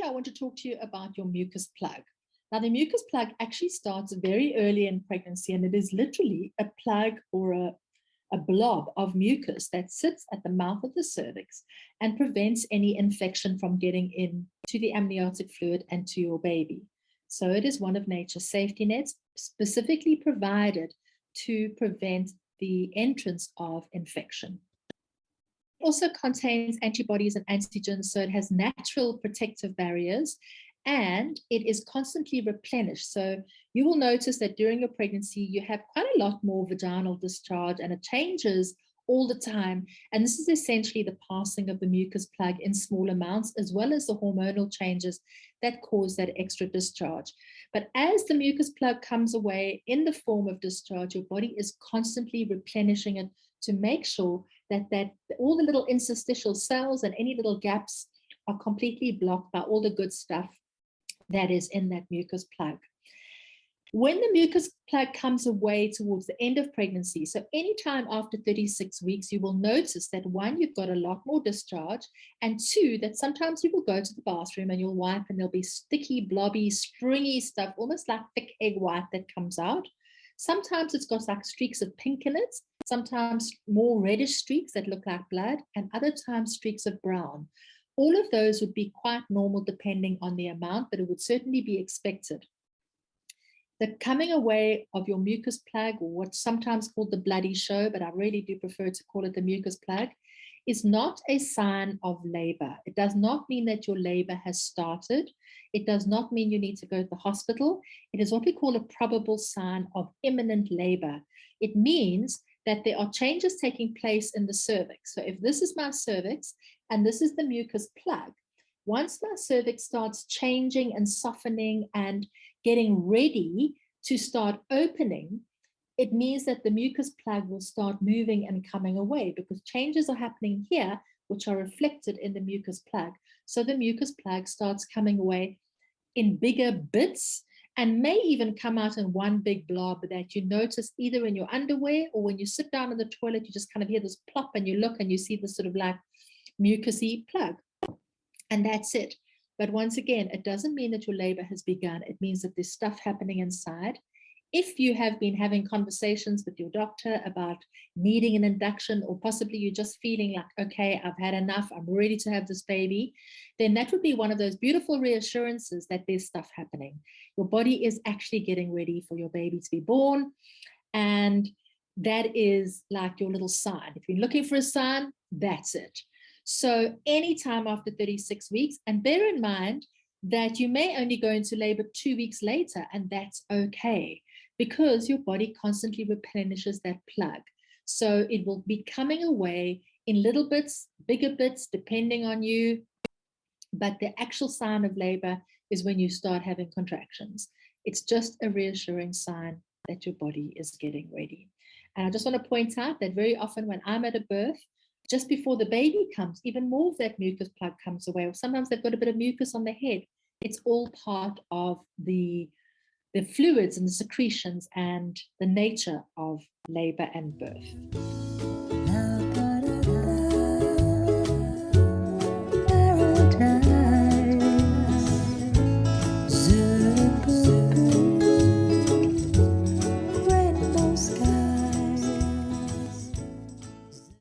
I want to talk to you about your mucus plug. Now, the mucus plug actually starts very early in pregnancy, and it is literally a plug or a blob of mucus that sits at the mouth of the cervix and prevents any infection from getting into the amniotic fluid and to your baby. So it is one of nature's safety nets, specifically provided to prevent the entrance of infection. It also contains antibodies and antigens, so it has natural protective barriers, and it is constantly replenished. So you will notice that during your pregnancy, you have quite a lot more vaginal discharge, and it changes all the time. And this is essentially the passing of the mucus plug in small amounts, as well as the hormonal changes that cause that extra discharge. But as the mucus plug comes away in the form of discharge, your body is constantly replenishing it to make sure that all the little interstitial cells and any little gaps are completely blocked by all the good stuff that is in that mucus plug. When the mucus plug comes away towards the end of pregnancy, so anytime after 36 weeks, you will notice that one, you've got a lot more discharge, and two, that sometimes you will go to the bathroom and you'll wipe and there'll be sticky, blobby, stringy stuff, almost like thick egg white that comes out. Sometimes it's got like streaks of pink in it, sometimes more reddish streaks that look like blood, and other times streaks of brown. All of those would be quite normal depending on the amount, but it would certainly be expected. The coming away of your mucus plug, or what's sometimes called the bloody show, but I really do prefer to call it the mucus plug, is not a sign of labor. It does not mean that your labor has started. It does not mean you need to go to the hospital. It is what we call a probable sign of imminent labor. It means that there are changes taking place in the cervix. So if this is my cervix and this is the mucus plug, once my cervix starts changing and softening and getting ready to start opening, it means that the mucus plug will start moving and coming away, because changes are happening here, which are reflected in the mucus plug. So the mucus plug starts coming away in bigger bits and may even come out in one big blob that you notice either in your underwear, or when you sit down in the toilet, you just kind of hear this plop and you look and you see this sort of like mucusy plug. And that's it. But once again, it doesn't mean that your labor has begun. It means that there's stuff happening inside. If you have been having conversations with your doctor about needing an induction, or possibly you're just feeling like, okay, I've had enough, I'm ready to have this baby, then that would be one of those beautiful reassurances that there's stuff happening. Your body is actually getting ready for your baby to be born. And that is like your little sign. If you're looking for a sign, that's it. So anytime after 36 weeks, and bear in mind that you may only go into labor 2 weeks later, and that's okay, because your body constantly replenishes that plug. So it will be coming away in little bits, bigger bits, depending on you. But the actual sign of labor is when you start having contractions. It's just a reassuring sign that your body is getting ready. And I just want to point out that very often when I'm at a birth, just before the baby comes, even more of that mucus plug comes away, or sometimes they've got a bit of mucus on their head. It's all part of the fluids and the secretions and the nature of labor and birth.